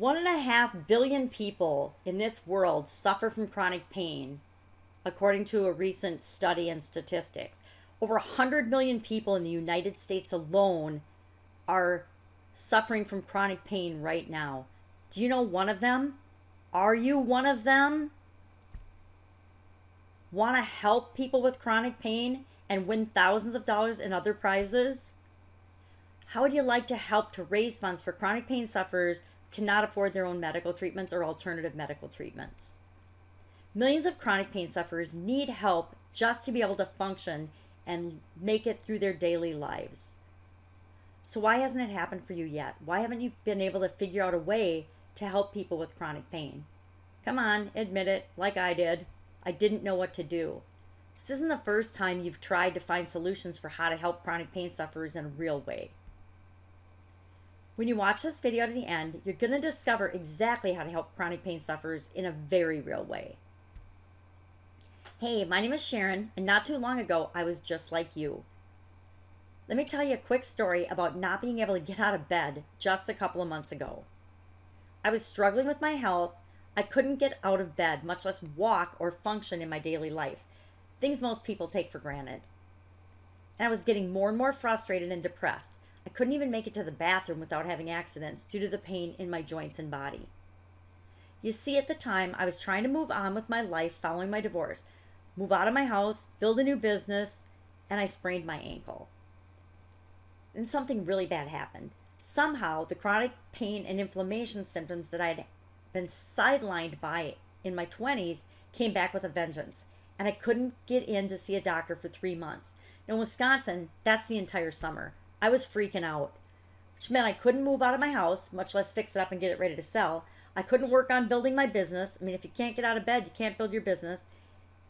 1.5 billion people in this world suffer from chronic pain, according to a recent study and statistics. Over 100 million people in the United States alone are suffering from chronic pain right now. Do you know one of them? Are you one of them? Want to help people with chronic pain and win thousands of dollars in other prizes? How would you like to help to raise funds for chronic pain sufferers who cannot afford their own medical treatments or alternative medical treatments? Millions of chronic pain sufferers need help just to be able to function and make it through their daily lives. So why hasn't it happened for you yet? Why haven't you been able to figure out a way to help people with chronic pain? Come on, admit it, like I did. I didn't know what to do. This isn't the first time you've tried to find solutions for how to help chronic pain sufferers in a real way. When you watch this video to the end, you're going to discover exactly how to help chronic pain sufferers in a very real way. Hey, my name is Sharon, and not too long ago, I was just like you. Let me tell you a quick story about not being able to get out of bed just a couple of months ago. I was struggling with my health. I couldn't get out of bed, much less walk or function in my daily life, things most people take for granted. And I was getting more and more frustrated and depressed. I couldn't even make it to the bathroom without having accidents due to the pain in my joints and body. You see, at the time, I was trying to move on with my life following my divorce, move out of my house, build a new business, and I sprained my ankle. And something really bad happened. Somehow, the chronic pain and inflammation symptoms that I had been sidelined by in my 20s came back with a vengeance, and I couldn't get in to see a doctor for 3 months. In Wisconsin, that's the entire summer. I was freaking out, which meant I couldn't move out of my house, much less fix it up and get it ready to sell. I couldn't work on building my business. I mean, if you can't get out of bed, you can't build your business.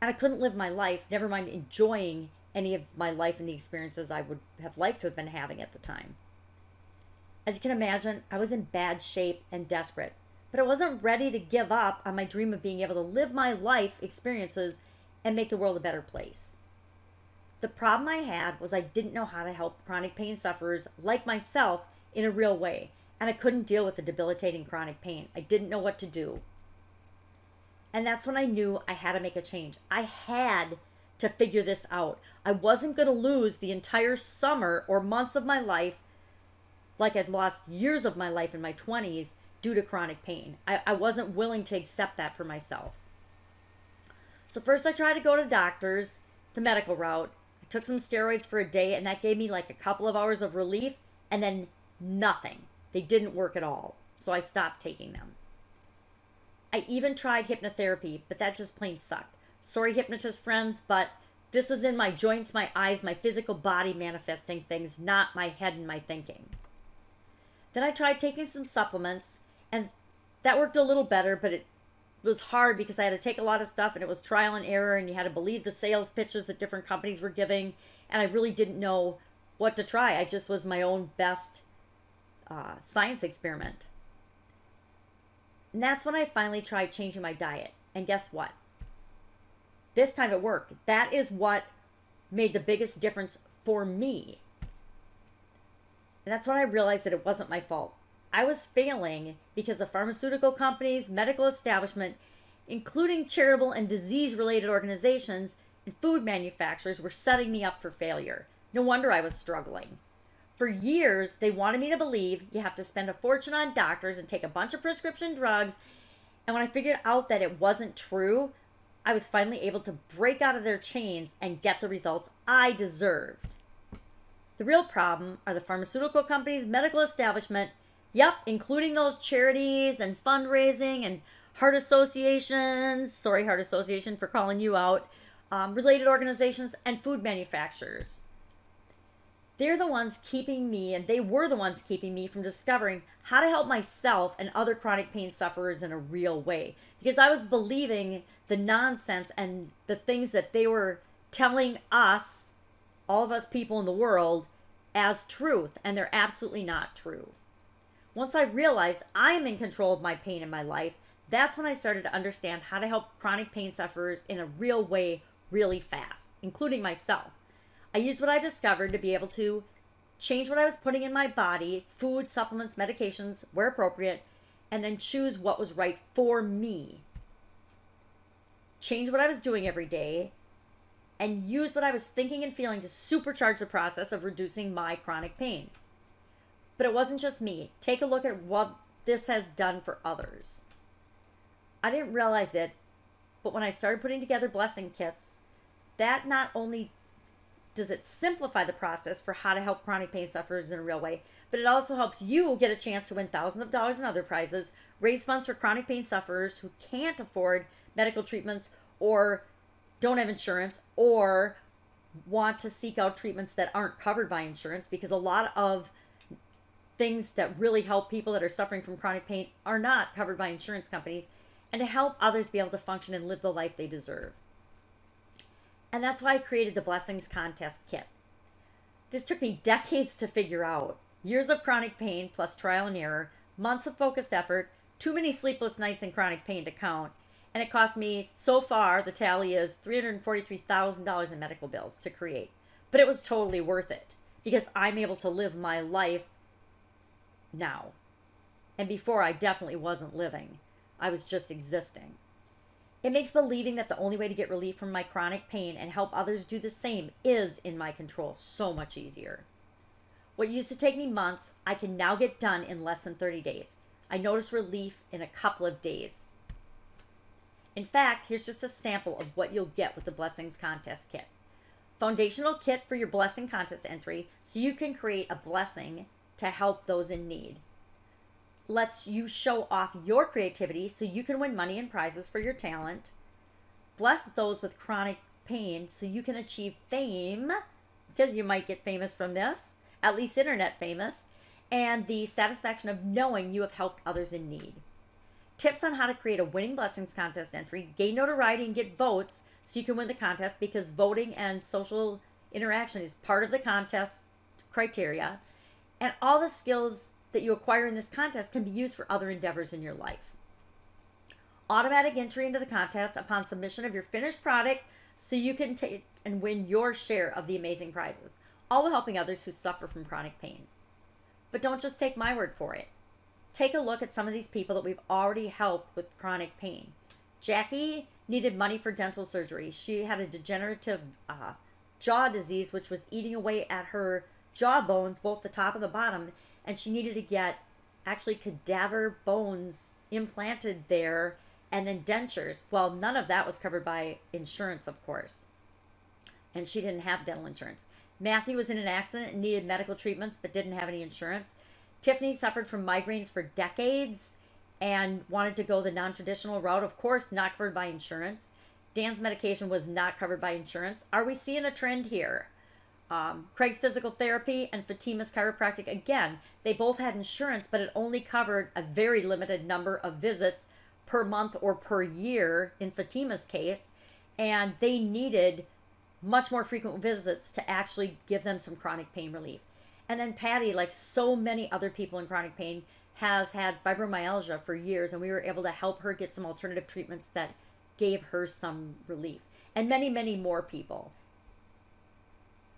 And I couldn't live my life, never mind enjoying any of my life and the experiences I would have liked to have been having at the time. As you can imagine, I was in bad shape and desperate, but I wasn't ready to give up on my dream of being able to live my life experiences and make the world a better place. The problem I had was I didn't know how to help chronic pain sufferers like myself in a real way, and I couldn't deal with the debilitating chronic pain. I didn't know what to do. And that's when I knew I had to make a change. I had to figure this out. I wasn't going to lose the entire summer or months of my life like I'd lost years of my life in my 20s due to chronic pain. I wasn't willing to accept that for myself. So first I tried to go to doctors, the medical route. I took some steroids for a day, and that gave me like a couple of hours of relief, and then nothing. They didn't work at all, so I stopped taking them. I even tried hypnotherapy, but that just plain sucked. Sorry, hypnotist friends, but this is in my joints, my eyes, my physical body manifesting things, not my head and my thinking. Then I tried taking some supplements, and that worked a little better, but it was hard because I had to take a lot of stuff, and it was trial and error, and you had to believe the sales pitches that different companies were giving, and I really didn't know what to try. I just was my own best science experiment. And that's when I finally tried changing my diet, and guess what? This time it worked. That is what made the biggest difference for me. And that's when I realized that it wasn't my fault. I was failing because the pharmaceutical companies, medical establishment, including charitable and disease-related organizations and food manufacturers were setting me up for failure. No wonder I was struggling. For years, they wanted me to believe you have to spend a fortune on doctors and take a bunch of prescription drugs. And when I figured out that it wasn't true, I was finally able to break out of their chains and get the results I deserved. The real problem are the pharmaceutical companies, medical establishment, yep, including those charities and fundraising and heart associations, sorry Heart Association for calling you out, related organizations and food manufacturers. They're the ones keeping me, and they were the ones keeping me from discovering how to help myself and other chronic pain sufferers in a real way. Because I was believing the nonsense and the things that they were telling us, all of us people in the world, as truth, and they're absolutely not true. Once I realized I am in control of my pain in my life, that's when I started to understand how to help chronic pain sufferers in a real way really fast, including myself. I used what I discovered to be able to change what I was putting in my body, food, supplements, medications, where appropriate, and then choose what was right for me. Change what I was doing every day and use what I was thinking and feeling to supercharge the process of reducing my chronic pain. But it wasn't just me. Take a look at what this has done for others. I didn't realize it, but when I started putting together blessing kits, that not only does it simplify the process for how to help chronic pain sufferers in a real way, but it also helps you get a chance to win thousands of dollars in other prizes, raise funds for chronic pain sufferers who can't afford medical treatments or don't have insurance or want to seek out treatments that aren't covered by insurance, because a lot of things that really help people that are suffering from chronic pain are not covered by insurance companies, and to help others be able to function and live the life they deserve. And that's why I created the Blessings Contest Kit. This took me decades to figure out. Years of chronic pain plus trial and error, months of focused effort, too many sleepless nights in chronic pain to count, and it cost me, so far, the tally is $343,000 in medical bills to create. But it was totally worth it, because I'm able to live my life now. And before, I definitely wasn't living. I was just existing. It makes believing that the only way to get relief from my chronic pain and help others do the same is in my control so much easier. What used to take me months, I can now get done in less than 30 days. I notice relief in a couple of days. In fact, here's just a sample of what you'll get with the Blessings Contest Kit. Foundational kit for your blessing contest entry so you can create a blessing to help those in need. Lets you show off your creativity so you can win money and prizes for your talent. Bless those with chronic pain so you can achieve fame, because you might get famous from this, at least internet famous, and the satisfaction of knowing you have helped others in need. Tips on how to create a winning blessings contest entry, gain notoriety, and get votes so you can win the contest, because voting and social interaction is part of the contest criteria, and all the skills that you acquire in this contest can be used for other endeavors in your life. Automatic entry into the contest upon submission of your finished product so you can take and win your share of the amazing prizes, all while helping others who suffer from chronic pain. But don't just take my word for it. Take a look at some of these people that we've already helped with chronic pain. Jackie needed money for dental surgery. She had a degenerative jaw disease, which was eating away at her jaw bones, both the top and the bottom, and she needed to get actually cadaver bones implanted there and then dentures. Well, none of that was covered by insurance, of course, and she didn't have dental insurance. Matthew was in an accident and needed medical treatments but didn't have any insurance. Tiffany suffered from migraines for decades and wanted to go the non-traditional route, of course not covered by insurance. Dan's medication was not covered by insurance. Are we seeing a trend here? Craig's physical therapy and Fatima's chiropractic, again, they both had insurance, but it only covered a very limited number of visits per month or per year in Fatima's case, and they needed much more frequent visits to actually give them some chronic pain relief. And then Patty, like so many other people in chronic pain, has had fibromyalgia for years, and we were able to help her get some alternative treatments that gave her some relief. And many, many more people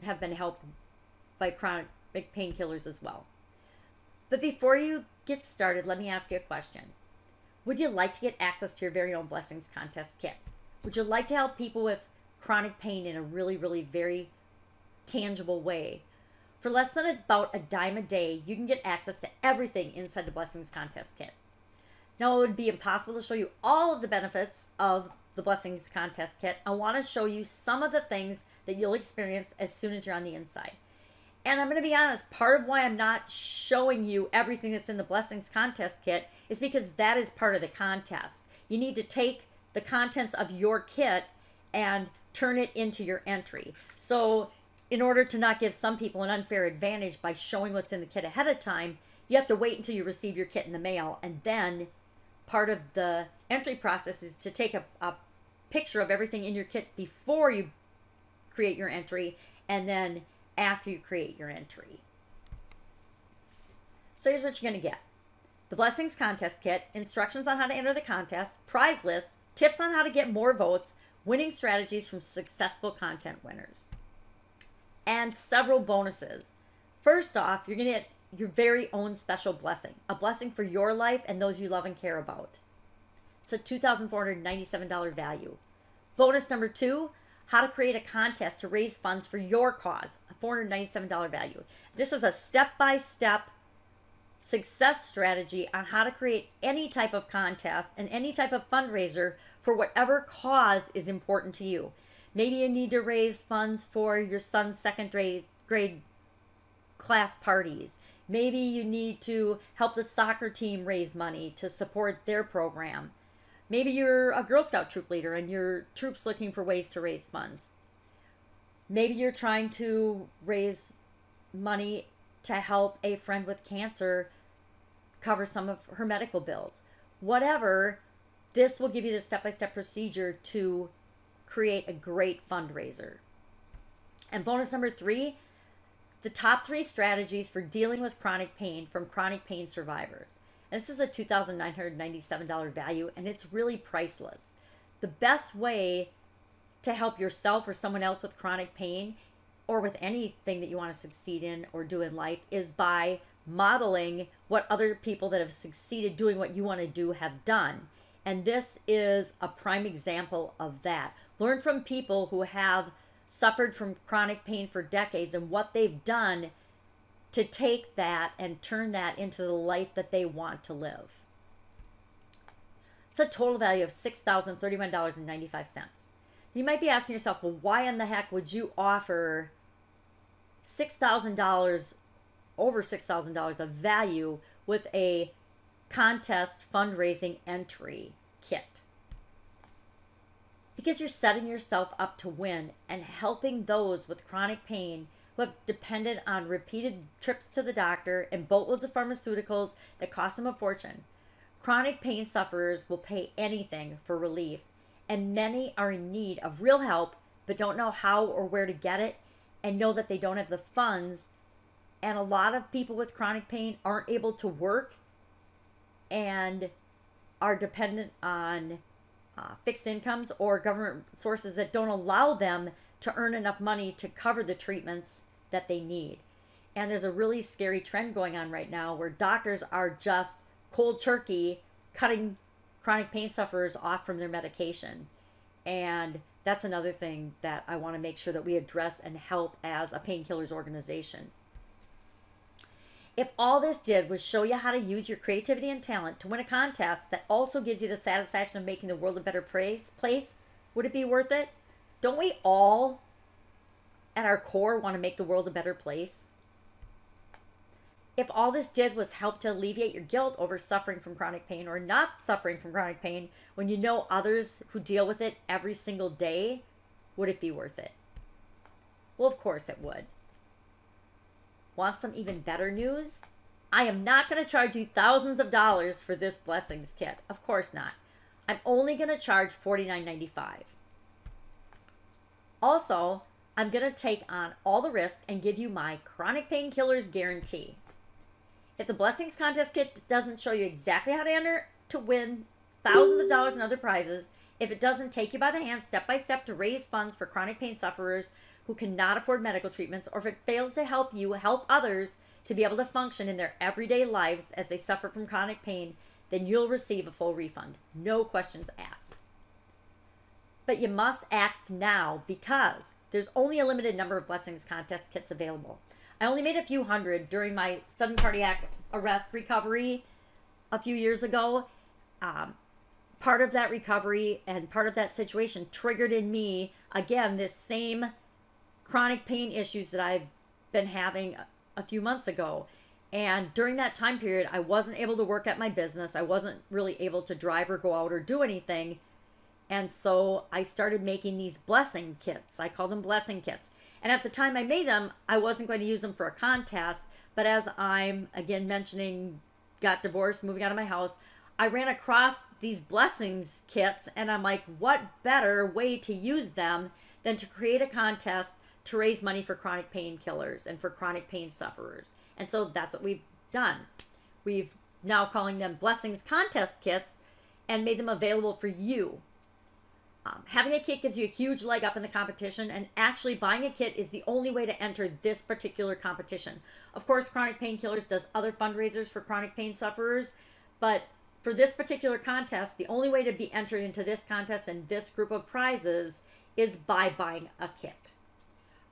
have been helped by chronic painkillers as well. But before you get started, let me ask you a question. Would you like to get access to your very own Blessings Contest Kit? Would you like to help people with chronic pain in a really, really very tangible way? For less than about $10 a day, you can get access to everything inside the Blessings Contest Kit. Now, it would be impossible to show you all of the benefits of the Blessings Contest Kit. I want to show you some of the things that you'll experience as soon as you're on the inside. And I'm going to be honest, part of why I'm not showing you everything that's in the Blessings Contest Kit is because that is part of the contest. You need to take the contents of your kit and turn it into your entry. So in order to not give some people an unfair advantage by showing what's in the kit ahead of time, you have to wait until you receive your kit in the mail, and then part of the entry process is to take a picture of everything in your kit before you create your entry, and then after you create your entry. So here's what you're going to get. The Blessings Contest Kit, instructions on how to enter the contest, prize list, tips on how to get more votes, winning strategies from successful content winners, and several bonuses. First off, you're going to get your very own special blessing, a blessing for your life and those you love and care about. It's a $2,497 value. Bonus number 2, how to create a contest to raise funds for your cause, a $497 value. This is a step-by-step success strategy on how to create any type of contest and any type of fundraiser for whatever cause is important to you. Maybe you need to raise funds for your son's second grade class parties. Maybe you need to help the soccer team raise money to support their program. Maybe you're a Girl Scout troop leader and your troop's looking for ways to raise funds. Maybe you're trying to raise money to help a friend with cancer cover some of her medical bills. Whatever, this will give you the step-by-step procedure to create a great fundraiser. And bonus number 3, the top 3 strategies for dealing with chronic pain from chronic pain survivors. And this is a $2,997 value, and it's really priceless. The best way to help yourself or someone else with chronic pain, or with anything that you want to succeed in or do in life, is by modeling what other people that have succeeded doing what you want to do have done. And this is a prime example of that. Learn from people who have suffered from chronic pain for decades and what they've done to take that and turn that into the life that they want to live. It's a total value of $6,031.95. You might be asking yourself, well, why in the heck would you offer $6,000, over $6,000 of value with a contest fundraising entry kit? Because you're setting yourself up to win and helping those with chronic pain who have depended on repeated trips to the doctor and boatloads of pharmaceuticals that cost them a fortune. Chronic pain sufferers will pay anything for relief, and many are in need of real help but don't know how or where to get it, and know that they don't have the funds. And a lot of people with chronic pain aren't able to work and are dependent on fixed incomes or government sources that don't allow them to earn enough money to cover the treatments that they need. And there's a really scary trend going on right now where doctors are just cold turkey cutting chronic pain sufferers off from their medication. And that's another thing that I want to make sure that we address and help as a painkillers organization. If all this did was show you how to use your creativity and talent to win a contest that also gives you the satisfaction of making the world a better place, would it be worth it? Don't we all, at our core, want to make the world a better place? If all this did was help to alleviate your guilt over suffering from chronic pain or not suffering from chronic pain when you know others who deal with it every single day, would it be worth it? Well, of course it would. Want some even better news? I am not going to charge you thousands of dollars for this Blessings kit. Of course not. I'm only going to charge $49.95. Also, I'm going to take on all the risk and give you my chronic painkillers guarantee. If the Blessings contest kit doesn't show you exactly how to enter to win thousands of dollars in other prizes, if it doesn't take you by the hand step by step to raise funds for chronic pain sufferers who cannot afford medical treatments, or if it fails to help you help others to be able to function in their everyday lives as they suffer from chronic pain, then you'll receive a full refund. No questions asked. But you must act now because there's only a limited number of Blessings contest kits available. I only made a few hundred during my sudden cardiac arrest recovery a few years ago. Part of that recovery and part of that situation triggered in me, again, this same chronic pain issues that I've been having a few months ago. And during that time period, I wasn't able to work at my business. I wasn't really able to drive or go out or do anything. And so I started making these blessing kits. I call them blessing kits. And at the time I made them, I wasn't going to use them for a contest. But as I'm, again, mentioning, got divorced, moving out of my house, I ran across these blessings kits. And I'm like, what better way to use them than to create a contest to raise money for chronic painkillers and for chronic pain sufferers. And so that's what we've done. We've now calling them Blessings contest kits and made them available for you. Having a kit gives you a huge leg up in the competition, and actually buying a kit is the only way to enter this particular competition. Of course, Chronic Painkillers does other fundraisers for chronic pain sufferers, but for this particular contest, the only way to be entered into this contest and this group of prizes is by buying a kit.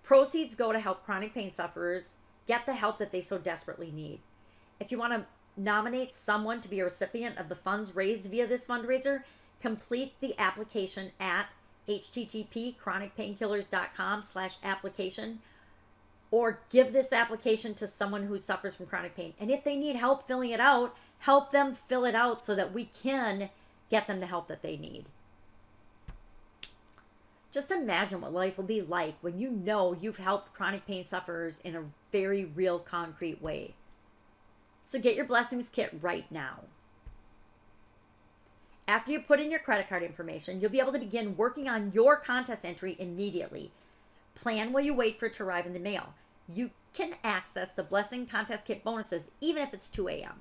Proceeds go to help chronic pain sufferers get the help that they so desperately need. If you want to nominate someone to be a recipient of the funds raised via this fundraiser, complete the application at http://chronicpainkillers.com/application, or give this application to someone who suffers from chronic pain. And if they need help filling it out, help them fill it out so that we can get them the help that they need. Just imagine what life will be like when you know you've helped chronic pain sufferers in a very real, concrete way. So get your Blessings kit right now. After you put in your credit card information, you'll be able to begin working on your contest entry immediately. Plan while you wait for it to arrive in the mail. You can access the Blessing Contest Kit bonuses even if it's 2 a.m.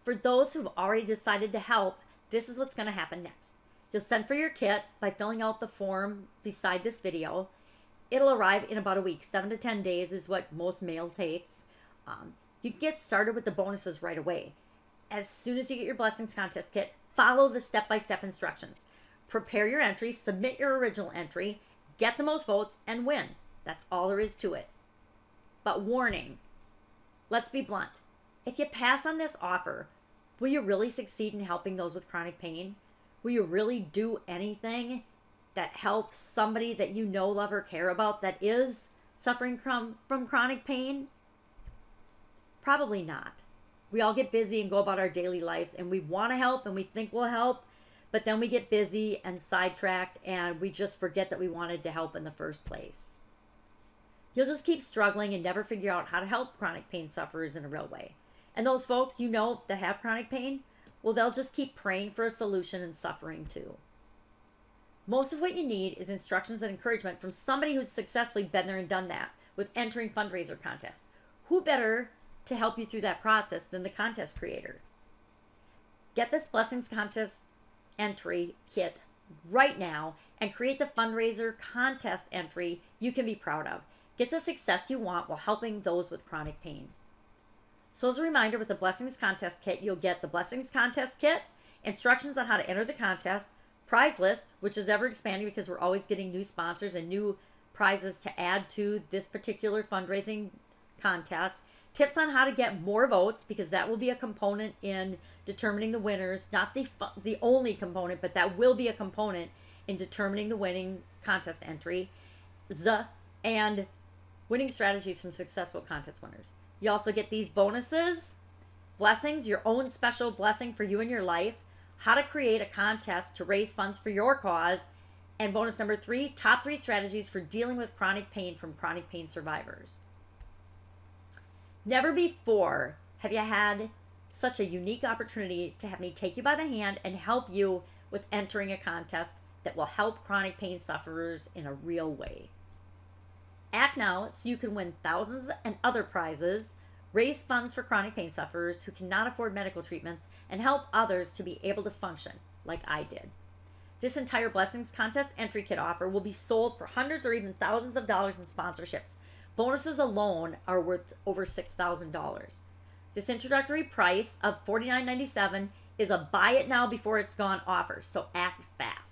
For those who've already decided to help, this is what's going to happen next. You'll send for your kit by filling out the form beside this video. It'll arrive in about a week. 7 to 10 days is what most mail takes. You can get started with the bonuses right away. As soon as you get your Blessings Contest Kit, follow the step-by-step instructions. Prepare your entry, submit your original entry, get the most votes, and win. That's all there is to it. But warning, let's be blunt. If you pass on this offer, will you really succeed in helping those with chronic pain? Will you really do anything that helps somebody that you know, love, or care about that is suffering from chronic pain? Probably not. We all get busy and go about our daily lives, and we want to help and we think we'll help, but then we get busy and sidetracked and we just forget that we wanted to help in the first place. You'll just keep struggling and never figure out how to help chronic pain sufferers in a real way. And those folks you know that have chronic pain, well, they'll just keep praying for a solution and suffering too. Most of what you need is instructions and encouragement from somebody who's successfully been there and done that with entering fundraiser contests. Who better to help you through that process than the contest creator? Get this Blessings Contest entry kit right now and create the fundraiser contest entry you can be proud of. Get the success you want while helping those with chronic pain. So as a reminder, with the Blessings Contest Kit, you'll get the Blessings Contest Kit, instructions on how to enter the contest, prize list, which is ever expanding because we're always getting new sponsors and new prizes to add to this particular fundraising contest, tips on how to get more votes, because that will be a component in determining the winners, not the only component, but that will be a component in determining the winning contest entry, and winning strategies from successful contest winners. You also get these bonuses, blessings, your own special blessing for you and your life, how to create a contest to raise funds for your cause, and bonus number 3, top 3 strategies for dealing with chronic pain from chronic pain survivors. Never before have you had such a unique opportunity to have me take you by the hand and help you with entering a contest that will help chronic pain sufferers in a real way. Act now so you can win thousands and other prizes, raise funds for chronic pain sufferers who cannot afford medical treatments, and help others to be able to function like I did. This entire Blessings Contest entry kit offer will be sold for hundreds or even thousands of dollars in sponsorships. Bonuses alone are worth over $6,000. This introductory price of $49.97 is a buy it now before it's gone offer, so act fast.